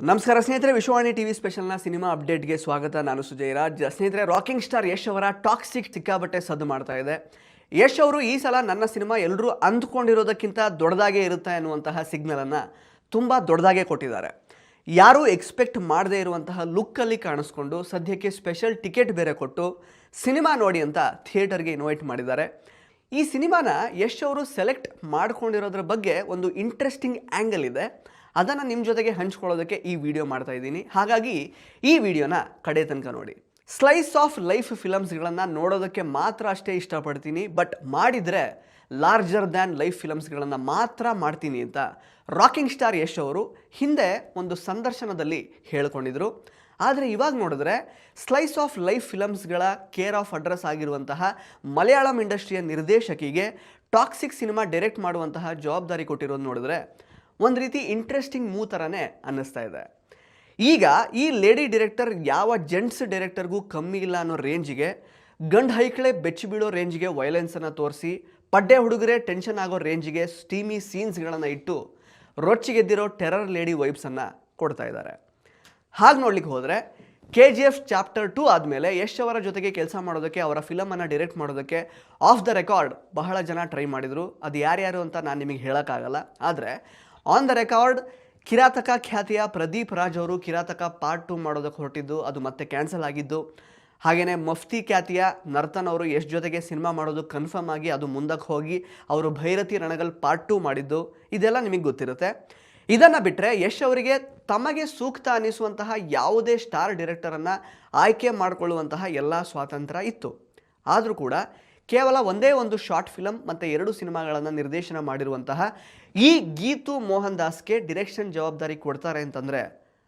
ನಮಸ್ಕಾರ ಸ್ನೇಹಿತರೆ, Vishwavani TV ಸ್ಪೆಷಲ್ನ cinema ಅಪ್ಡೇಟ್ಗೆ ಸ್ವಾಗತ. ನಾನು ಸುಜಯ್ ರಾಜ್. ಸ್ನೇಹಿತರೆ, ರಾಕಿಂಗ್ ಸ್ಟಾರ್ ಯಶ್ ಅವರ ಟಾಕ್ಸಿಕ್ ಸಿಕ್ಕಾಬಟ್ಟೆ ಸದ್ದು ಮಾಡ್ತಾ ಇದೆ. ಯಶ್ ಅವರು ಈ ಸಲ ನನ್ನ ಸಿನಿಮಾ ಎಲ್ಲರೂ ಅಂದ್ಕೊಂಡಿರೋದಕ್ಕಿಂತ ದೊಡ್ಡದಾಗೇ ಇರುತ್ತೆ ಅನ್ನುವಂತಹ ಸಿಗ್ನಲನ್ನು ತುಂಬ ದೊಡ್ಡದಾಗೇ ಕೊಟ್ಟಿದ್ದಾರೆ. ಯಾರೂ ಎಕ್ಸ್ಪೆಕ್ಟ್ ಮಾಡದೇ ಇರುವಂತಹ ಲುಕ್ಕಲ್ಲಿ ಕಾಣಿಸ್ಕೊಂಡು ಸದ್ಯಕ್ಕೆ ಸ್ಪೆಷಲ್ ಟಿಕೆಟ್ ಬೇರೆ ಕೊಟ್ಟು ಸಿನಿಮಾ ನೋಡಿ ಅಂತ ಥಿಯೇಟರ್ಗೆ ಇನ್ವೈಟ್ ಮಾಡಿದ್ದಾರೆ. ಈ ಸಿನಿಮಾನ ಯಶ್ ಅವರು ಸೆಲೆಕ್ಟ್ ಮಾಡ್ಕೊಂಡಿರೋದ್ರ ಬಗ್ಗೆ ಒಂದು ಇಂಟ್ರೆಸ್ಟಿಂಗ್ ಆ್ಯಂಗಲ್ ಇದೆ. ಅದನ್ನು ನಿಮ್ಮ ಜೊತೆಗೆ ಹಂಚ್ಕೊಳ್ಳೋದಕ್ಕೆ ಈ ವಿಡಿಯೋ ಮಾಡ್ತಾ ಇದ್ದೀನಿ. ಹಾಗಾಗಿ ಈ ವಿಡಿಯೋನ ಕಡೆ ತನಕ ನೋಡಿ. ಸ್ಲೈಸ್ ಆಫ್ ಲೈಫ್ ಫಿಲಮ್ಸ್ಗಳನ್ನು ನೋಡೋದಕ್ಕೆ ಮಾತ್ರ ಅಷ್ಟೇ ಇಷ್ಟಪಡ್ತೀನಿ, ಬಟ್ ಮಾಡಿದರೆ ಲಾರ್ಜರ್ ದ್ಯಾನ್ ಲೈಫ್ ಫಿಲಮ್ಸ್ಗಳನ್ನು ಮಾತ್ರ ಮಾಡ್ತೀನಿ ಅಂತ ರಾಕಿಂಗ್ ಸ್ಟಾರ್ ಯಶ್ ಅವರು ಹಿಂದೆ ಒಂದು ಸಂದರ್ಶನದಲ್ಲಿ ಹೇಳ್ಕೊಂಡಿದ್ರು. ಆದರೆ ಇವಾಗ ನೋಡಿದ್ರೆ ಸ್ಲೈಸ್ ಆಫ್ ಲೈಫ್ ಫಿಲಮ್ಸ್ಗಳ ಕೇರ್ ಆಫ್ ಅಡ್ರೆಸ್ ಆಗಿರುವಂತಹ ಮಲಯಾಳಂ ಇಂಡಸ್ಟ್ರಿಯ ನಿರ್ದೇಶಕಿಗೆ ಟಾಕ್ಸಿಕ್ ಸಿನಿಮಾ ಡೈರೆಕ್ಟ್ ಮಾಡುವಂತಹ ಜವಾಬ್ದಾರಿ ಕೊಟ್ಟಿರೋದು ನೋಡಿದ್ರೆ ಒಂದು ರೀತಿ ಇಂಟ್ರೆಸ್ಟಿಂಗ್ ಮೂವ್ ಥರನೇ ಅನ್ನಿಸ್ತಾ ಇದೆ. ಈಗ ಈ ಲೇಡಿ ಡೈರೆಕ್ಟರ್ ಯಾವ ಜೆಂಟ್ಸ್ ಡೈರೆಕ್ಟರ್ಗೂ ಕಮ್ಮಿ ಇಲ್ಲ ಅನ್ನೋ ರೇಂಜಿಗೆ, ಗಂಡು ಹೈಕಳೆ ಬೆಚ್ಚಿ ಬೀಳೋ ರೇಂಜಿಗೆ ವೈಲೆನ್ಸನ್ನು ತೋರಿಸಿ, ಪಡ್ಡೆ ಹುಡುಗರೇ ಟೆನ್ಷನ್ ಆಗೋ ರೇಂಜಿಗೆ ಸ್ಟೀಮಿ ಸೀನ್ಸ್ಗಳನ್ನು ಇಟ್ಟು ರೊಚ್ಚಿಗೆದ್ದಿರೋ ಟೆರರ್ ಲೇಡಿ ವೈಬ್ಸನ್ನು ಕೊಡ್ತಾ ಇದ್ದಾರೆ. ಹಾಗೆ ನೋಡ್ಲಿಕ್ಕೆ ಹೋದರೆ KGF ಚಾಪ್ಟರ್ 2 ಆದಮೇಲೆ ಯಶ್ ಅವರ ಜೊತೆಗೆ ಕೆಲಸ ಮಾಡೋದಕ್ಕೆ, ಅವರ ಫಿಲಮನ್ನು ಡೈರೆಕ್ಟ್ ಮಾಡೋದಕ್ಕೆ ಆಫ್ ದ ರೆಕಾರ್ಡ್ ಬಹಳ ಜನ ಟ್ರೈ ಮಾಡಿದರು. ಅದು ಯಾರ್ಯಾರು ಅಂತ ನಾನು ನಿಮಗೆ ಹೇಳೋಕ್ಕಾಗಲ್ಲ. ಆದರೆ ಆನ್ ದ ರೆಕಾರ್ಡ್ ಕಿರಾತಕ ಖ್ಯಾತಿಯ ಪ್ರದೀಪ್ ರಾಜ್ ಅವರು ಕಿರಾತಕ ಪಾರ್ಟ್ 2 ಮಾಡೋದಕ್ಕೆ ಹೊರಟಿದ್ದು, ಅದು ಮತ್ತೆ ಕ್ಯಾನ್ಸಲ್ ಆಗಿದ್ದು. ಹಾಗೆಯೇ ಮಫ್ತಿ ಖ್ಯಾತಿಯ ನರ್ತನ್ ಅವರು ಯಶ್ ಜೊತೆಗೆ ಸಿನಿಮಾ ಮಾಡೋದು ಕನ್ಫರ್ಮ್ ಆಗಿ ಅದು ಮುಂದಕ್ಕೆ ಹೋಗಿ ಅವರು ಭೈರತಿ ರಣಗಲ್ ಪಾರ್ಟ್ 2 ಮಾಡಿದ್ದು. ಇದೆಲ್ಲ ನಿಮಗೆ ಗೊತ್ತಿರುತ್ತೆ. ಇದನ್ನು ಬಿಟ್ಟರೆ ಯಶ್ ಅವರಿಗೆ ತಮಗೆ ಸೂಕ್ತ ಅನ್ನಿಸುವಂತಹ ಯಾವುದೇ ಸ್ಟಾರ್ ಡೈರೆಕ್ಟರನ್ನು ಆಯ್ಕೆ ಮಾಡಿಕೊಳ್ಳುವಂತಹ ಎಲ್ಲ ಸ್ವಾತಂತ್ರ್ಯ ಇತ್ತು. ಆದರೂ ಕೂಡ ಕೇವಲ ಒಂದೇ ಒಂದು ಶಾರ್ಟ್ ಫಿಲಮ್ ಮತ್ತು 2 ಸಿನಿಮಾಗಳನ್ನು ನಿರ್ದೇಶನ ಮಾಡಿರುವಂತಹ ಈ ಗೀತು ಮೋಹನ್ ದಾಸ್ಗೆ ಡಿರೆಕ್ಷನ್ ಜವಾಬ್ದಾರಿ ಕೊಡ್ತಾರೆ ಅಂತಂದರೆ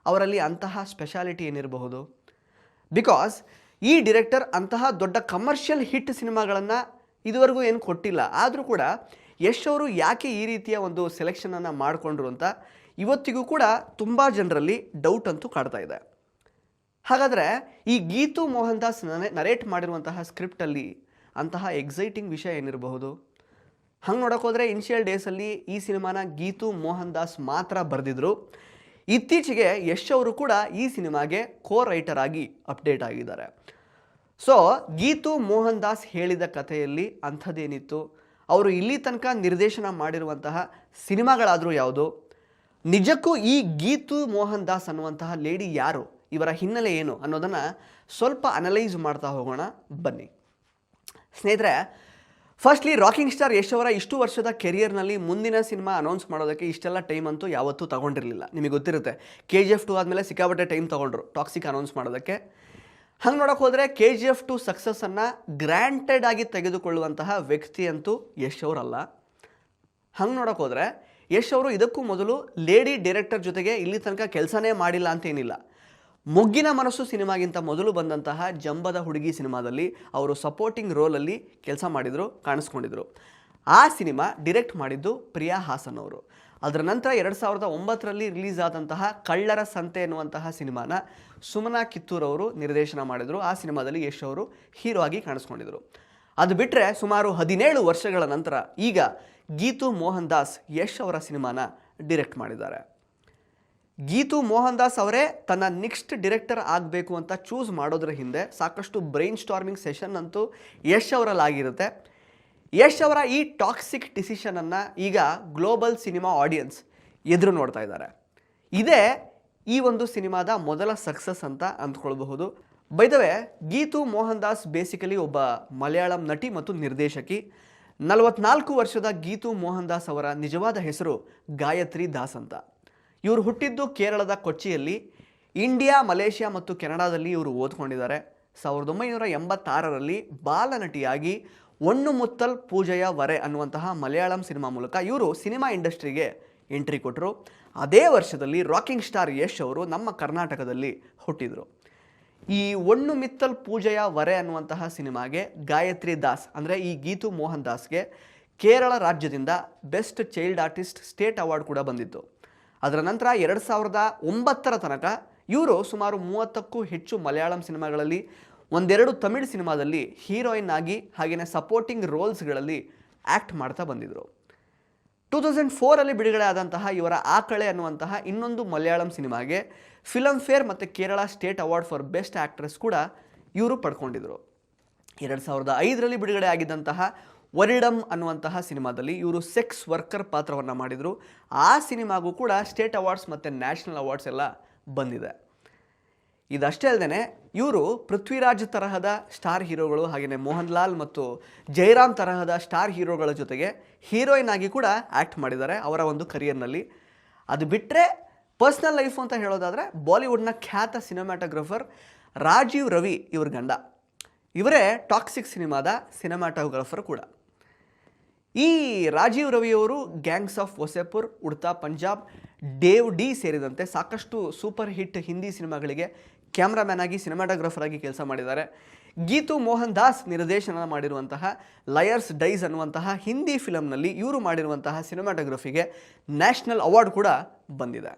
ಅವರಲ್ಲಿ ಅಂತಹ ಸ್ಪೆಷಾಲಿಟಿ ಏನಿರಬಹುದು? ಬಿಕಾಸ್ ಈ ಡಿರೆಕ್ಟರ್ ಅಂತಹ ದೊಡ್ಡ ಕಮರ್ಷಿಯಲ್ ಹಿಟ್ ಸಿನಿಮಾಗಳನ್ನು ಇದುವರೆಗೂ ಏನು ಕೊಟ್ಟಿಲ್ಲ. ಆದರೂ ಕೂಡ ಯಶ್ ಅವರು ಯಾಕೆ ಈ ರೀತಿಯ ಒಂದು ಸೆಲೆಕ್ಷನನ್ನು ಮಾಡಿಕೊಂಡ್ರು ಅಂತ ಇವತ್ತಿಗೂ ಕೂಡ ತುಂಬ ಜನರಲ್ಲಿ ಡೌಟ್ ಅಂತೂ ಕಾಡ್ತಾ ಇದೆ. ಹಾಗಾದರೆ ಈ ಗೀತು ಮೋಹನ್ ದಾಸ್ ನರೇಟ್ ಮಾಡಿರುವಂತಹ ಸ್ಕ್ರಿಪ್ಟಲ್ಲಿ ಅಂತಹ ಎಕ್ಸೈಟಿಂಗ್ ವಿಷಯ ಏನಿರಬಹುದು? ಹಂಗೆ ನೋಡೋಕ್ಕೋದ್ರೆ ಇನಿಷಿಯಲ್ ಡೇಸಲ್ಲಿ ಈ ಸಿನಿಮಾನ ಗೀತು ಮೋಹನ್ ದಾಸ್ ಮಾತ್ರ ಬರೆದಿದ್ರು. ಇತ್ತೀಚೆಗೆ ಯಶ್ ಅವರು ಕೂಡ ಈ ಸಿನಿಮಾಗೆ ಕೋ ರೈಟರ್ ಆಗಿ ಅಪ್ಡೇಟ್ ಆಗಿದ್ದಾರೆ. ಸೊ ಗೀತು ಮೋಹನ್ ದಾಸ್ ಹೇಳಿದ ಕಥೆಯಲ್ಲಿ ಅಂಥದ್ದೇನಿತ್ತು? ಅವರು ಇಲ್ಲಿ ತನಕ ನಿರ್ದೇಶನ ಮಾಡಿರುವಂತಹ ಸಿನಿಮಾಗಳಾದರೂ ಯಾವುದು? ನಿಜಕ್ಕೂ ಈ ಗೀತು ಮೋಹನ್ ದಾಸ್ ಅನ್ನುವಂತಹ ಲೇಡಿ ಯಾರು? ಇವರ ಹಿನ್ನೆಲೆ ಏನು ಅನ್ನೋದನ್ನು ಸ್ವಲ್ಪ ಅನಲೈಸ್ ಮಾಡ್ತಾ ಹೋಗೋಣ ಬನ್ನಿ. ಸ್ನೇಹಿತರೆ, ಫಸ್ಟ್ಲಿ ರಾಕಿಂಗ್ ಸ್ಟಾರ್ ಯಶ್ ಅವರ ಇಷ್ಟು ವರ್ಷದ ಕೆರಿಯರ್ನಲ್ಲಿ ಮುಂದಿನ ಸಿನಿಮಾ ಅನೌನ್ಸ್ ಮಾಡೋದಕ್ಕೆ ಇಷ್ಟೆಲ್ಲ ಟೈಮ್ ಅಂತೂ ಯಾವತ್ತೂ ತಗೊಂಡಿರಲಿಲ್ಲ. ನಿಮಗೆ ಗೊತ್ತಿರುತ್ತೆ, KGF 2 ಆದಮೇಲೆ ಸಿಕ್ಕಾಪಟ್ಟೆ ಟೈಮ್ ತೊಗೊಂಡ್ರು ಟಾಕ್ಸಿಕ್ ಅನೌನ್ಸ್ ಮಾಡೋದಕ್ಕೆ. ಹಂಗೆ ನೋಡೋಕೆ ಹೋದರೆ KGF 2 ಸಕ್ಸಸ್ಸನ್ನು ಗ್ರ್ಯಾಂಟೆಡ್ ಆಗಿ ತೆಗೆದುಕೊಳ್ಳುವಂತಹ ವ್ಯಕ್ತಿ ಅಂತೂ ಯಶ್ ಅವರಲ್ಲ. ಹಂಗೆ ನೋಡೋಕೆ ಹೋದರೆ ಯಶ್ ಅವರು ಇದಕ್ಕೂ ಮೊದಲು ಲೇಡಿ ಡೈರೆಕ್ಟರ್ ಜೊತೆಗೆ ಇಲ್ಲಿ ತನಕ ಕೆಲಸನೇ ಮಾಡಿಲ್ಲ ಅಂತೇನಿಲ್ಲ. ಮೊಗ್ಗಿನ ಮನಸ್ಸು ಸಿನಿಮಾಗಿಂತ ಮೊದಲು ಬಂದಂತಹ ಜಂಬದ ಹುಡುಗಿ ಸಿನಿಮಾದಲ್ಲಿ ಅವರು ಸಪೋರ್ಟಿಂಗ್ ರೋಲಲ್ಲಿ ಕೆಲಸ ಮಾಡಿದರು, ಕಾಣಿಸ್ಕೊಂಡಿದ್ರು. ಆ ಸಿನಿಮಾ ಡಿರೆಕ್ಟ್ ಮಾಡಿದ್ದು ಪ್ರಿಯಾ ಹಾಸನ್ ಅವರು. ಅದರ ನಂತರ 2009ರಲ್ಲಿ ರಿಲೀಸ್ ಆದಂತಹ ಕಳ್ಳರ ಸಂತೆ ಎನ್ನುವಂತಹ ಸಿನಿಮಾನ ಸುಮನಾ ಕಿತ್ತೂರ್ ಅವರು ನಿರ್ದೇಶನ ಮಾಡಿದರು. ಆ ಸಿನಿಮಾದಲ್ಲಿ ಯಶ್ ಅವರು ಹೀರೋ ಆಗಿ ಕಾಣಿಸ್ಕೊಂಡಿದ್ರು. ಅದು ಬಿಟ್ಟರೆ ಸುಮಾರು 17 ವರ್ಷಗಳ ನಂತರ ಈಗ ಗೀತು ಮೋಹನ್ ದಾಸ್ ಯಶ್ ಅವರ ಸಿನಿಮಾನ ಡಿರೆಕ್ಟ್ ಮಾಡಿದ್ದಾರೆ. ಗೀತು ಮೋಹನ್ ದಾಸ್ ಅವರೇ ತನ್ನ ನೆಕ್ಸ್ಟ್ ಡಿರೆಕ್ಟರ್ ಆಗಬೇಕು ಅಂತ ಚೂಸ್ ಮಾಡೋದ್ರ ಹಿಂದೆ ಸಾಕಷ್ಟು ಬ್ರೈನ್ ಸ್ಟಾರ್ಮಿಂಗ್ ಸೆಷನ್ ಅಂತೂ ಯಶ್ ಅವರಲ್ಲಾಗಿರುತ್ತೆ. ಯಶ್ ಅವರ ಈ ಟಾಕ್ಸಿಕ್ ಡಿಸಿಷನನ್ನು ಈಗ ಗ್ಲೋಬಲ್ ಸಿನಿಮಾ ಆಡಿಯನ್ಸ್ ಎದುರು ನೋಡ್ತಾ ಇದ್ದಾರೆ. ಇದೇ ಈ ಒಂದು ಸಿನಿಮಾದ ಮೊದಲ ಸಕ್ಸಸ್ ಅಂತ ಅಂದ್ಕೊಳ್ಬಹುದು. By the way, Geethu Mohan Das basically ಒಬ್ಬ ಮಲಯಾಳಂ ನಟಿ ಮತ್ತು ನಿರ್ದೇಶಕಿ. 44 ವರ್ಷದ ಗೀತು ಮೋಹನ್ ದಾಸ್ ಅವರ ನಿಜವಾದ ಹೆಸರು ಗಾಯತ್ರಿ ದಾಸ್ ಅಂತ. ಇವರು ಹುಟ್ಟಿದ್ದು ಕೇರಳದ ಕೊಚ್ಚಿಯಲ್ಲಿ. ಇಂಡಿಯಾ, ಮಲೇಷ್ಯಾ ಮತ್ತು ಕೆನಡಾದಲ್ಲಿ ಇವರು ಓದ್ಕೊಂಡಿದ್ದಾರೆ. 1986ರಲ್ಲಿ ಬಾಲನಟಿಯಾಗಿ ಒಣ್ಣು ಮುತ್ತಲ್ ಪೂಜೆಯ ವರೆ ಅನ್ನುವಂತಹ ಮಲಯಾಳಂ ಸಿನಿಮಾ ಮೂಲಕ ಇವರು ಸಿನಿಮಾ ಇಂಡಸ್ಟ್ರಿಗೆ ಎಂಟ್ರಿ ಕೊಟ್ಟರು. ಅದೇ ವರ್ಷದಲ್ಲಿ ರಾಕಿಂಗ್ ಸ್ಟಾರ್ ಯಶ್ ಅವರು ನಮ್ಮ ಕರ್ನಾಟಕದಲ್ಲಿ ಹುಟ್ಟಿದರು. ಈ ಒಣ್ಣು ಮಿತ್ತಲ್ ಪೂಜೆಯ ವರೆ ಅನ್ನುವಂತಹ ಸಿನಿಮಾಗೆ ಗಾಯತ್ರಿ ದಾಸ್ ಅಂದರೆ ಈ ಗೀತು ಮೋಹನ್ ದಾಸ್ಗೆ ಕೇರಳ ರಾಜ್ಯದಿಂದ best child artist state award ಕೂಡ ಬಂದಿತ್ತು. ಅದರ ನಂತರ 2009ರ ತನಕ ಇವರು ಸುಮಾರು 30ಕ್ಕೂ ಹೆಚ್ಚು ಮಲಯಾಳಂ ಸಿನಿಮಾಗಳಲ್ಲಿ, 1-2 ತಮಿಳ್ ಸಿನಿಮಾದಲ್ಲಿ ಹೀರೋಯಿನ್ ಆಗಿ ಹಾಗೆಯೇ ಸಪೋರ್ಟಿಂಗ್ ರೋಲ್ಸ್ಗಳಲ್ಲಿ ಆ್ಯಕ್ಟ್ ಮಾಡ್ತಾ ಬಂದಿದ್ದರು. 2004 ಬಿಡುಗಡೆ ಆದಂತಹ ಇವರ ಆಕಳೆ ಅನ್ನುವಂತಹ ಇನ್ನೊಂದು ಮಲಯಾಳಂ ಸಿನಿಮಾಗೆ ಫಿಲಮ್ ಫೇರ್ ಮತ್ತು Kerala state award for best actress ಕೂಡ ಇವರು ಪಡ್ಕೊಂಡಿದ್ರು. 2005 ಬಿಡುಗಡೆ ಆಗಿದ್ದಂತಹ ವರಿಡಮ್ ಅನ್ನುವಂತಹ ಸಿನಿಮಾದಲ್ಲಿ ಇವರು ಸೆಕ್ಸ್ ವರ್ಕರ್ ಪಾತ್ರವನ್ನು ಮಾಡಿದರು. ಆ ಸಿನಿಮಾಗೂ ಕೂಡ ಸ್ಟೇಟ್ ಅವಾರ್ಡ್ಸ್ ಮತ್ತು ನ್ಯಾಷನಲ್ ಅವಾರ್ಡ್ಸ್ ಎಲ್ಲ ಬಂದಿದೆ. ಇದಷ್ಟೇ ಅಲ್ಲದೆ ಇವರು ಪೃಥ್ವಿರಾಜ್ ತರಹದ ಸ್ಟಾರ್ ಹೀರೋಗಳು ಹಾಗೆಯೇ ಮೋಹನ್ ಲಾಲ್ ಮತ್ತು ಜಯರಾಮ್ ತರಹದ ಸ್ಟಾರ್ ಹೀರೋಗಳ ಜೊತೆಗೆ ಹೀರೋಯಿನ್ ಆಗಿ ಕೂಡ ಆ್ಯಕ್ಟ್ ಮಾಡಿದ್ದಾರೆ ಅವರ ಒಂದು ಕರಿಯರ್ನಲ್ಲಿ. ಅದು ಬಿಟ್ಟರೆ ಪರ್ಸ್ನಲ್ ಲೈಫ್ ಅಂತ ಹೇಳೋದಾದರೆ ಬಾಲಿವುಡ್ನ ಖ್ಯಾತ ಸಿನಿಮಾಟೋಗ್ರಫರ್ ರಾಜೀವ್ ರವಿ ಇವ್ರ ಗಂಡ. ಇವರೇ ಟಾಕ್ಸಿಕ್ ಸಿನಿಮಾದ ಸಿನಿಮಾಟೋಗ್ರಫರ್ ಕೂಡ. ಈ ರಾಜೀವ್ ರವಿಯವರು gangs of Wasseypur, Udta Punjab, Dev D ಸೇರಿದಂತೆ ಸಾಕಷ್ಟು ಸೂಪರ್ ಹಿಟ್ ಹಿಂದಿ ಸಿನಿಮಾಗಳಿಗೆ ಕ್ಯಾಮ್ರಾಮ್ಯಾನ್ ಆಗಿ ಸಿನಿಮಾಟೋಗ್ರಫರ್ ಆಗಿ ಕೆಲಸ ಮಾಡಿದ್ದಾರೆ. ಗೀತು ಮೋಹನ್ ದಾಸ್ ನಿರ್ದೇಶನ ಮಾಡಿರುವಂತಹ ಲಯರ್ಸ್ ಡೈಸ್ ಅನ್ನುವಂತಹ ಹಿಂದಿ ಫಿಲಮ್ನಲ್ಲಿ ಇವರು ಮಾಡಿರುವಂತಹ ಸಿನಿಮಾಟೋಗ್ರಫಿಗೆ ನ್ಯಾಷನಲ್ ಅವಾರ್ಡ್ ಕೂಡ ಬಂದಿದೆ.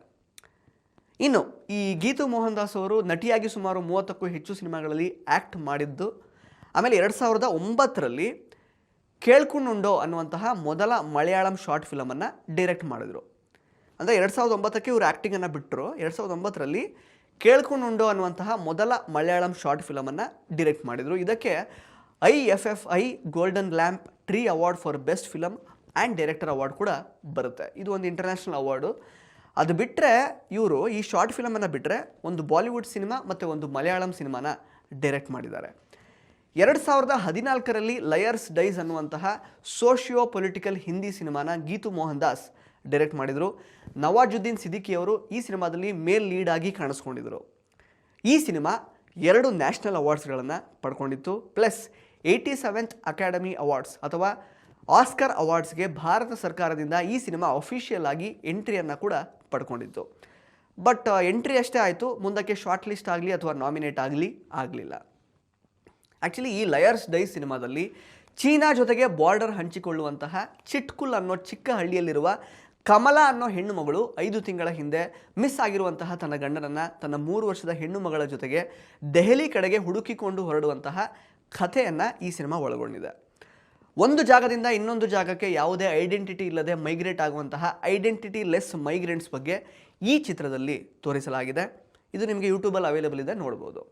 ಇನ್ನು ಈ ಗೀತು ಮೋಹನ್ ದಾಸ್ ಅವರು ನಟಿಯಾಗಿ ಸುಮಾರು 30ಕ್ಕೂ ಹೆಚ್ಚು ಸಿನಿಮಾಗಳಲ್ಲಿ ಆ್ಯಕ್ಟ್ ಮಾಡಿದ್ದು. ಆಮೇಲೆ 2009 ಕೇಳ್ಕುಂಡುಂಡೋ ಅನ್ನುವಂತಹ ಮೊದಲ ಮಲಯಾಳಂ ಶಾರ್ಟ್ ಫಿಲಮನ್ನು ಡೈರೆಕ್ಟ್ ಮಾಡಿದರು. ಅಂದರೆ 2009 ಇವರು ಆ್ಯಕ್ಟಿಂಗನ್ನು ಬಿಟ್ಟರು. 2009 ಕೇಳ್ಕುಂಡುಂಡೋ ಅನ್ನುವಂತಹ ಮೊದಲ ಮಲಯಾಳಂ ಶಾರ್ಟ್ ಫಿಲಮನ್ನು ಡೈರೆಕ್ಟ್ ಮಾಡಿದರು. ಇದಕ್ಕೆ IFFI golden lamp tree award for best film and director award ಕೂಡ ಬರುತ್ತೆ. ಇದು ಒಂದು ಇಂಟರ್ನ್ಯಾಷನಲ್ ಅವಾರ್ಡು. ಅದು ಬಿಟ್ಟರೆ ಇವರು ಈ ಶಾರ್ಟ್ ಫಿಲಮನ್ನು ಬಿಟ್ಟರೆ ಒಂದು ಬಾಲಿವುಡ್ ಸಿನಿಮಾ ಮತ್ತು ಒಂದು ಮಲಯಾಳಂ ಸಿನಿಮಾನ ಡೈರೆಕ್ಟ್ ಮಾಡಿದ್ದಾರೆ. 2014 ಲಯರ್ಸ್ ಡೈಸ್ ಅನ್ನುವಂತಹ ಸೋಷಿಯೋ ಪೊಲಿಟಿಕಲ್ ಹಿಂದಿ ಸಿನಿಮಾನ ಗೀತು ಮೋಹನ್ ದಾಸ್ ಡೈರೆಕ್ಟ್ ಮಾಡಿದರು. ನವಾಜುದ್ದೀನ್ ಸಿದ್ದಿಕಿ ಅವರು ಈ ಸಿನಿಮಾದಲ್ಲಿ ಮೇಲ್ ಲೀಡ್ ಆಗಿ ಕಾಣಿಸ್ಕೊಂಡಿದ್ದರು. ಈ ಸಿನಿಮಾ 2 ನ್ಯಾಷನಲ್ ಅವಾರ್ಡ್ಸ್ಗಳನ್ನು ಪಡ್ಕೊಂಡಿತ್ತು. ಪ್ಲಸ್ 87th ಅಕಾಡೆಮಿ ಅವಾರ್ಡ್ಸ್ ಅಥವಾ ಆಸ್ಕರ್ ಅವಾರ್ಡ್ಸ್ಗೆ ಭಾರತ ಸರ್ಕಾರದಿಂದ ಈ ಸಿನಿಮಾ ಅಫಿಷಿಯಲ್ ಆಗಿ ಎಂಟ್ರಿಯನ್ನು ಕೂಡ ಪಡ್ಕೊಂಡಿತ್ತು. ಬಟ್ ಎಂಟ್ರಿ ಅಷ್ಟೇ ಆಯಿತು, ಮುಂದಕ್ಕೆ ಶಾರ್ಟ್ ಲಿಸ್ಟ್ ಆಗಲಿ ಅಥವಾ ನಾಮಿನೇಟ್ ಆಗಲಿಲ್ಲ. ಆ್ಯಕ್ಚುಲಿ ಈ ಲಯರ್ಸ್ ಡೈಸ್ ಸಿನಿಮಾದಲ್ಲಿ ಚೀನಾ ಜೊತೆಗೆ ಬಾರ್ಡರ್ ಹಂಚಿಕೊಳ್ಳುವಂತಹ ಚಿಟ್ಕುಲ್ ಅನ್ನೋ ಚಿಕ್ಕ ಹಳ್ಳಿಯಲ್ಲಿರುವ ಕಮಲಾ ಅನ್ನೋ ಹೆಣ್ಣು ಮಗಳು 5 ತಿಂಗಳ ಹಿಂದೆ ಮಿಸ್ ಆಗಿರುವಂತಹ ತನ್ನ ಗಂಡನನ್ನು ತನ್ನ 3 ವರ್ಷದ ಹೆಣ್ಣು ಮಗಳ ಜೊತೆಗೆ ದೆಹಲಿ ಕಡೆಗೆ ಹುಡುಕಿಕೊಂಡು ಹೊರಡುವಂತಹ ಕಥೆಯನ್ನು ಈ ಸಿನಿಮಾ ಒಳಗೊಂಡಿದೆ. ಒಂದು ಜಾಗದಿಂದ ಇನ್ನೊಂದು ಜಾಗಕ್ಕೆ ಯಾವುದೇ ಐಡೆಂಟಿಟಿ ಇಲ್ಲದೆ ಮೈಗ್ರೇಟ್ ಆಗುವಂತಹ ಐಡೆಂಟಿಟಿ ಲೆಸ್ ಮೈಗ್ರೆಂಟ್ಸ್ ಬಗ್ಗೆ ಈ ಚಿತ್ರದಲ್ಲಿ ತೋರಿಸಲಾಗಿದೆ. ಇದು ನಿಮಗೆ ಯೂಟ್ಯೂಬಲ್ಲಿ ಅವೈಲೇಬಲ್ ಇದೆ, ನೋಡ್ಬೋದು.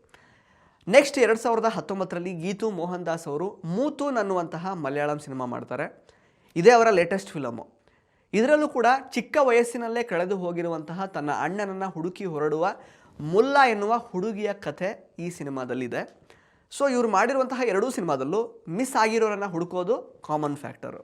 ನೆಕ್ಸ್ಟ್ 2019 ಗೀತು ಮೋಹನ್ ದಾಸ್ ಅವರು ಮೂತೂನ್ ಅನ್ನುವಂತಹ ಮಲಯಾಳಂ ಸಿನಿಮಾ ಮಾಡ್ತಾರೆ. ಇದೇ ಅವರ ಲೇಟೆಸ್ಟ್ ಫಿಲಮು. ಇದರಲ್ಲೂ ಕೂಡ ಚಿಕ್ಕ ವಯಸ್ಸಿನಲ್ಲೇ ಕಳೆದು ಹೋಗಿರುವಂತಹ ತನ್ನ ಅಣ್ಣನನ್ನು ಹುಡುಕಿ ಹೊರಡುವ ಮುಲ್ಲಾ ಎನ್ನುವ ಹುಡುಗಿಯ ಕಥೆ ಈ ಸಿನಿಮಾದಲ್ಲಿದೆ. ಸೊ ಇವರು ಮಾಡಿರುವಂತಹ 2 ಸಿನಿಮಾದಲ್ಲೂ ಮಿಸ್ ಆಗಿರೋರನ್ನು ಹುಡುಕೋದು common factor.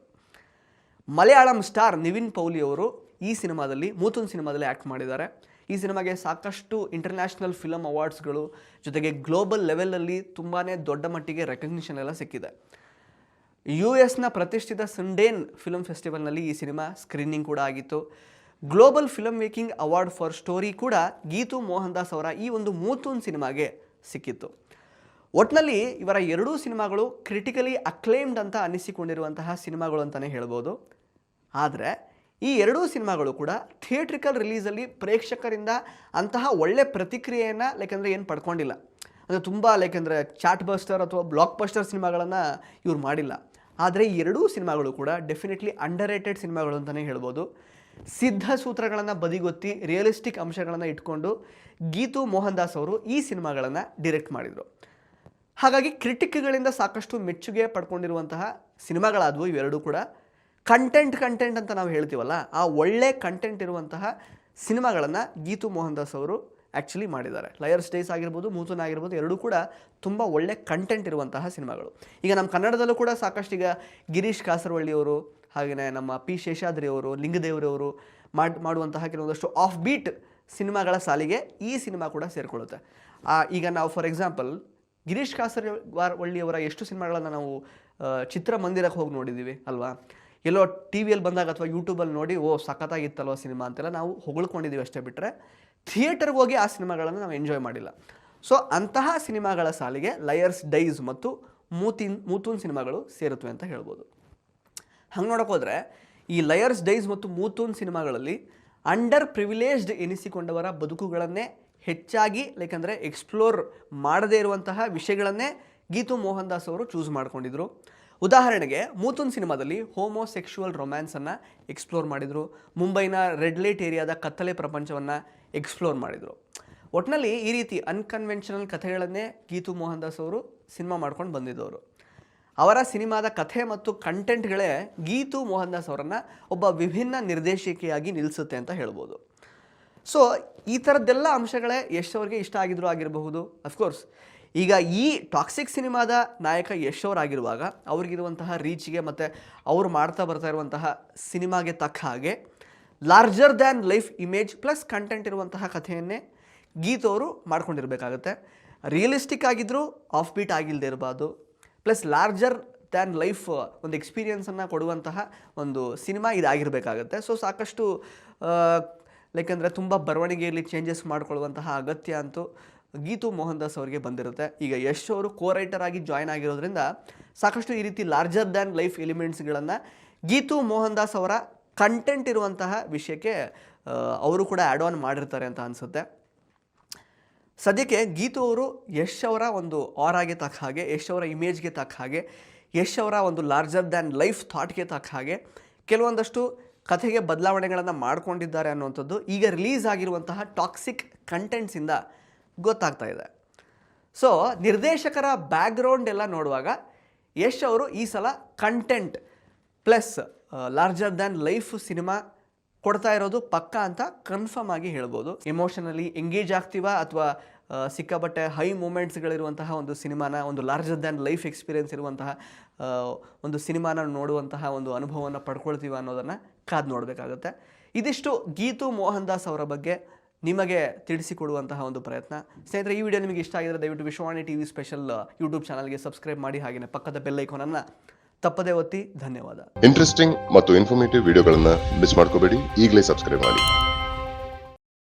Malayalam star Nivin Pauly ಅವರು ಈ ಸಿನಿಮಾದಲ್ಲಿ ಮೂತೂನ್ ಸಿನಿಮಾದಲ್ಲಿ ಆ್ಯಕ್ಟ್ ಮಾಡಿದ್ದಾರೆ. ಈ ಸಿನಿಮಾಗೆ ಸಾಕಷ್ಟು ಇಂಟರ್ನ್ಯಾಷನಲ್ ಫಿಲಮ್ ಅವಾರ್ಡ್ಸ್ಗಳು ಜೊತೆಗೆ ಗ್ಲೋಬಲ್ ಲೆವೆಲಲ್ಲಿ ತುಂಬಾ ದೊಡ್ಡ ಮಟ್ಟಿಗೆ ರೆಕಗ್ನಿಷನ್ ಎಲ್ಲ ಸಿಕ್ಕಿದೆ. US ಪ್ರತಿಷ್ಠಿತ ಸಂಡೇನ್ ಫಿಲ್ಮ್ ಫೆಸ್ಟಿವಲ್ನಲ್ಲಿ ಈ ಸಿನಿಮಾ ಸ್ಕ್ರೀನಿಂಗ್ ಕೂಡ ಆಗಿತ್ತು. Global film making award for story ಕೂಡ ಗೀತು ಮೋಹನ್ ದಾಸ್ ಅವರ ಈ ಒಂದು ಮೂತೂನ್ ಸಿನಿಮಾಗೆ ಸಿಕ್ಕಿತ್ತು. ಒಟ್ಟಿನಲ್ಲಿ ಇವರ 2 ಸಿನಿಮಾಗಳು ಕ್ರಿಟಿಕಲಿ ಅಕ್ಲೇಮ್ಡ್ ಅಂತ ಅನಿಸಿಕೊಂಡಿರುವಂತಹ ಸಿನಿಮಾಗಳು ಅಂತಲೇ ಹೇಳ್ಬೋದು. ಆದರೆ ಈ 2 ಸಿನಿಮಾಗಳು ಕೂಡ ಥಿಯೇಟ್ರಿಕಲ್ ರಿಲೀಸಲ್ಲಿ ಪ್ರೇಕ್ಷಕರಿಂದ ಅಂತಹ ಒಳ್ಳೆ ಪ್ರತಿಕ್ರಿಯೆಯನ್ನು ಏನು ಪಡ್ಕೊಂಡಿಲ್ಲ. ಅಂದರೆ ತುಂಬ ಚಾಟ್ ಬಸ್ಟರ್ ಅಥವಾ ಬ್ಲಾಕ್ ಬಸ್ಟರ್ ಸಿನಿಮಾಗಳನ್ನು ಇವ್ರು ಮಾಡಿಲ್ಲ. ಆದರೆ ಈ 2 ಸಿನಿಮಾಗಳು ಕೂಡ ಡೆಫಿನೆಟ್ಲಿ ಅಂಡರ್ ರೇಟೆಡ್ ಸಿನಿಮಾಗಳು ಅಂತಲೇ ಹೇಳ್ಬೋದು. ಸಿದ್ಧ ಸೂತ್ರಗಳನ್ನು ಬದಿಗೊತ್ತಿ ರಿಯಲಿಸ್ಟಿಕ್ ಅಂಶಗಳನ್ನು ಇಟ್ಕೊಂಡು ಗೀತು ಮೋಹನ್ ದಾಸ್ ಅವರು ಈ ಸಿನಿಮಾಗಳನ್ನು ಡೈರೆಕ್ಟ್ ಮಾಡಿದರು. ಹಾಗಾಗಿ ಕ್ರಿಟಿಕ್ಗಳಿಂದ ಸಾಕಷ್ಟು ಮೆಚ್ಚುಗೆ ಪಡ್ಕೊಂಡಿರುವಂತಹ ಸಿನಿಮಾಗಳಾದವು ಇವೆರಡೂ ಕೂಡ. ಕಂಟೆಂಟ್ ಅಂತ ನಾವು ಹೇಳ್ತೀವಲ್ಲ, ಆ ಒಳ್ಳೆ ಕಂಟೆಂಟ್ ಇರುವಂತಹ ಸಿನಿಮಾಗಳನ್ನು ಗೀತು ಮೋಹನ್ ದಾಸ್ ಅವರು ಆ್ಯಕ್ಚುಲಿ ಮಾಡಿದ್ದಾರೆ. ಲಯರ್ಸ್ ಡೇಸ್ ಆಗಿರ್ಬೋದು, ಮೂತೂನ್ ಆಗಿರ್ಬೋದು, ಎರಡೂ ಕೂಡ ತುಂಬ ಒಳ್ಳೆ ಕಂಟೆಂಟ್ ಇರುವಂತಹ ಸಿನಿಮಾಗಳು. ಈಗ ನಮ್ಮ ಕನ್ನಡದಲ್ಲೂ ಕೂಡ ಸಾಕಷ್ಟು ಈಗ ಗಿರೀಶ್ ಕಾಸರವಳ್ಳಿಯವರು, ಹಾಗೆಯೇ ನಮ್ಮ ಪಿ ಶೇಷಾದ್ರಿ ಅವರು, ಲಿಂಗದೇವರವರು ಮಾಡುವಂತಹ ಕೆಲವೊಂದಷ್ಟು ಆಫ್ ಬೀಟ್ ಸಿನಿಮಾಗಳ ಸಾಲಿಗೆ ಈ ಸಿನಿಮಾ ಕೂಡ ಸೇರಿಕೊಳ್ಳುತ್ತೆ. ಈಗ ನಾವು ಫಾರ್ ಎಕ್ಸಾಂಪಲ್ ಗಿರೀಶ್ ಕಾಸರವಳ್ಳಿಯವರ ಎಷ್ಟು ಸಿನಿಮಾಗಳನ್ನು ನಾವು ಚಿತ್ರಮಂದಿರಕ್ಕೆ ಹೋಗಿ ನೋಡಿದ್ದೀವಿ ಅಲ್ವಾ? ಎಲ್ಲೋ ಟಿ ವಿಯಲ್ಲಿ ಬಂದಾಗ ಅಥವಾ ಯೂಟ್ಯೂಬಲ್ಲಿ ನೋಡಿ ಸಖತ್ತಾಗಿತ್ತಲ್ವ ಸಿನಿಮಾ ಅಂತೆಲ್ಲ ನಾವು ಹೊಗಳ್ಕೊಂಡಿದ್ದೀವಿ ಅಷ್ಟೇ ಬಿಟ್ಟರೆ ಥಿಯೇಟರ್ಗೆ ಹೋಗಿ ಆ ಸಿನಿಮಾಗಳನ್ನು ನಾವು ಎಂಜಾಯ್ ಮಾಡಿಲ್ಲ. ಸೊ ಅಂತಹ ಸಿನಿಮಾಗಳ ಸಾಲಿಗೆ ಲಯರ್ಸ್ ಡೈಸ್ ಮತ್ತು ಮೂತೂನ್ ಸಿನಿಮಾಗಳು ಸೇರುತ್ತವೆ ಅಂತ ಹೇಳ್ಬೋದು. ಹಂಗೆ ನೋಡೋಕೆ ಹೋದರೆ ಈ ಲಯರ್ಸ್ ಡೈಸ್ ಮತ್ತು ಮೂತೂನ್ ಸಿನಿಮಾಗಳಲ್ಲಿ ಅಂಡರ್ ಪ್ರಿವಿಲೇಜ್ಡ್ ಎನಿಸಿಕೊಂಡವರ ಬದುಕುಗಳನ್ನೇ ಹೆಚ್ಚಾಗಿ ಎಕ್ಸ್ಪ್ಲೋರ್ ಮಾಡದೇ ಇರುವಂತಹ ವಿಷಯಗಳನ್ನೇ ಗೀತು ಮೋಹನ್ ದಾಸ್ ಅವರು ಚೂಸ್ ಮಾಡ್ಕೊಂಡಿದ್ರು. ಉದಾಹರಣೆಗೆ ಮೂತುನ್ ಸಿನಿಮಾದಲ್ಲಿ ಹೋಮೋಸೆಕ್ಷುವಲ್ ರೊಮ್ಯಾನ್ಸನ್ನು ಎಕ್ಸ್ಪ್ಲೋರ್ ಮಾಡಿದರು. ಮುಂಬೈನ ರೆಡ್ ಲೈಟ್ ಏರಿಯಾದ ಕತ್ತಲೆ ಪ್ರಪಂಚವನ್ನು ಎಕ್ಸ್ಪ್ಲೋರ್ ಮಾಡಿದರು. ಒಟ್ಟಿನಲ್ಲಿ ಈ ರೀತಿ ಅನ್ಕನ್ವೆನ್ಷನಲ್ ಕಥೆಗಳನ್ನೇ ಗೀತು ಮೋಹನ್ ದಾಸ್ ಅವರು ಸಿನಿಮಾ ಮಾಡ್ಕೊಂಡು ಬಂದಿದ್ದವರು. ಅವರ ಸಿನಿಮಾದ ಕಥೆ ಮತ್ತು ಕಂಟೆಂಟ್ಗಳೇ ಗೀತು ಮೋಹನ್ ದಾಸ್ ಅವರನ್ನು ಒಬ್ಬ ವಿಭಿನ್ನ ನಿರ್ದೇಶಕಿಯಾಗಿ ನಿಲ್ಲಿಸುತ್ತೆ ಅಂತ ಹೇಳ್ಬೋದು. ಸೊ ಈ ಥರದ್ದೆಲ್ಲ ಅಂಶಗಳೇ ಯಶ್ ಅವ್ರಿಗೆ ಇಷ್ಟ ಆಗಿದ್ರು ಆಗಿರಬಹುದು. ಅಫ್ಕೋರ್ಸ್ ಈಗ ಈ ಟಾಕ್ಸಿಕ್ ಸಿನಿಮಾದ ನಾಯಕ ಯಶ್ ಅವರಾಗಿರುವಾಗ ಅವ್ರಿಗಿರುವಂತಹ ರೀಚ್ಗೆ ಮತ್ತು ಅವರು ಮಾಡ್ತಾ ಬರ್ತಾ ಇರುವಂತಹ ಸಿನಿಮಾಗೆ ತಕ್ಕ ಹಾಗೆ larger than life image plus content ಇರುವಂತಹ ಕಥೆಯನ್ನೇ ಗೀತು ಅವರು ಮಾಡ್ಕೊಂಡಿರಬೇಕಾಗತ್ತೆ. ರಿಯಲಿಸ್ಟಿಕ್ ಆಗಿದ್ದರೂ ಆಫ್ ಬೀಟ್ ಆಗಿಲ್ಲದೆ ಇರಬಾರ್ದು, ಪ್ಲಸ್ ಲಾರ್ಜರ್ ದ್ಯಾನ್ ಲೈಫ್ ಒಂದು ಎಕ್ಸ್ಪೀರಿಯನ್ಸನ್ನು ಕೊಡುವಂತಹ ಒಂದು ಸಿನಿಮಾ ಇದಾಗಿರಬೇಕಾಗತ್ತೆ. ಸೊ ಸಾಕಷ್ಟು ಲೈಕ್ ಅಂದರೆ ತುಂಬ ಬರವಣಿಗೆಯಲ್ಲಿ ಚೇಂಜಸ್ ಮಾಡ್ಕೊಳ್ಳುವಂತಹ ಅಗತ್ಯ ಅಂತೂ ಗೀತು ಮೋಹನ್ ದಾಸ್ ಅವರಿಗೆ ಬಂದಿರುತ್ತೆ. ಈಗ ಯಶ್ ಅವರು ಕೋ ರೈಟರ್ ಆಗಿ ಜಾಯ್ನ್ ಆಗಿರೋದ್ರಿಂದ ಸಾಕಷ್ಟು ಈ ರೀತಿ ಲಾರ್ಜರ್ ದ್ಯಾನ್ ಲೈಫ್ ಎಲಿಮೆಂಟ್ಸ್ಗಳನ್ನು ಗೀತು ಮೋಹನ್ ದಾಸ್ ಅವರ ಕಂಟೆಂಟ್ ಇರುವಂತಹ ವಿಷಯಕ್ಕೆ ಅವರು ಕೂಡ ಆ್ಯಡ್ ಆನ್ ಮಾಡಿರ್ತಾರೆ ಅಂತ ಅನಿಸುತ್ತೆ. ಸದ್ಯಕ್ಕೆ ಗೀತು ಅವರು ಯಶ್ ಅವರ ಒಂದು ಆರಾಗೆ ತಕ್ಕ ಹಾಗೆ, ಯಶ್ ಅವರ ಇಮೇಜ್ಗೆ ತಕ್ಕ ಹಾಗೆ, ಯಶ್ ಅವರ ಒಂದು ಲಾರ್ಜರ್ ದ್ಯಾನ್ ಲೈಫ್ ಥಾಟ್ಗೆ ತಕ್ಕ ಹಾಗೆ ಕೆಲವೊಂದಷ್ಟು ಕಥೆಗೆ ಬದಲಾವಣೆಗಳನ್ನು ಮಾಡ್ಕೊಂಡಿದ್ದಾರೆ ಅನ್ನುವಂಥದ್ದು ಈಗ ರಿಲೀಸ್ ಆಗಿರುವಂತಹ ಟಾಕ್ಸಿಕ್ ಕಂಟೆಂಟ್ಸಿಂದ ಗೊತ್ತಾಗ್ತಾ ಇದೆ. ಸೊ ನಿರ್ದೇಶಕರ ಬ್ಯಾಕ್ಗ್ರೌಂಡ್ ಎಲ್ಲ ನೋಡುವಾಗ ಯಶ್ ಅವರು ಈ ಸಲ content plus larger than life cinema ಕೊಡ್ತಾ ಇರೋದು ಪಕ್ಕಾ ಅಂತ ಕನ್ಫರ್ಮ್ ಆಗಿ ಹೇಳ್ಬೋದು. ಎಮೋಷನಲಿ ಎಂಗೇಜ್ ಆಗ್ತೀವಾ ಅಥವಾ ಸಿಕ್ಕಾಪಟ್ಟೆ ಹೈ ಮೂಮೆಂಟ್ಸ್ಗಳಿರುವಂತಹ ಒಂದು ಸಿನಿಮಾನ, ಒಂದು ಲಾರ್ಜರ್ ದ್ಯಾನ್ ಲೈಫ್ ಎಕ್ಸ್ಪೀರಿಯೆನ್ಸ್ ಇರುವಂತಹ ಒಂದು ಸಿನಿಮಾನ ನೋಡುವಂತಹ ಒಂದು ಅನುಭವವನ್ನು ಪಡ್ಕೊಳ್ತೀವ ಅನ್ನೋದನ್ನು ಕಾದು ನೋಡಬೇಕಾಗುತ್ತೆ. ಇದಿಷ್ಟು ಗೀತು ಮೋಹನ್ ದಾಸ್ ಅವರ ಬಗ್ಗೆ ನಿಮಗೆ ತಿಳಿಸಿಕೊಡುವಂತಹ ಒಂದು ಪ್ರಯತ್ನ. ಸ್ನೇಹಿತರೆ, ಈ ವಿಡಿಯೋ ನಿಮಗೆ ಇಷ್ಟ ಆಗಿದ್ರೆ ದಯವಿಟ್ಟು ವಿಶ್ವವಾಣಿ ಟಿವಿ ಸ್ಪೆಷಲ್ ಯೂಟ್ಯೂಬ್ ಚಾನಲ್ಗೆ ಸಬ್ಸ್ಕ್ರೈಬ್ ಮಾಡಿ, ಹಾಗೆಯೇ ಪಕ್ಕದ ಬೆಲ್ ಐಕಾನನ್ನು ತಪ್ಪದೇ ಒತ್ತಿ. ಧನ್ಯವಾದ. ಇಂಟ್ರೆಸ್ಟಿಂಗ್ ಮತ್ತು ಇನ್ಫಾರ್ಮೇಟಿವ್ ವಿಡಿಯೋಗಳನ್ನು ಮಿಸ್ ಮಾಡ್ಕೋಬೇಡಿ. ಈಗಲೇ ಸಬ್ಸ್ಕ್ರೈಬ್ ಮಾಡಿ.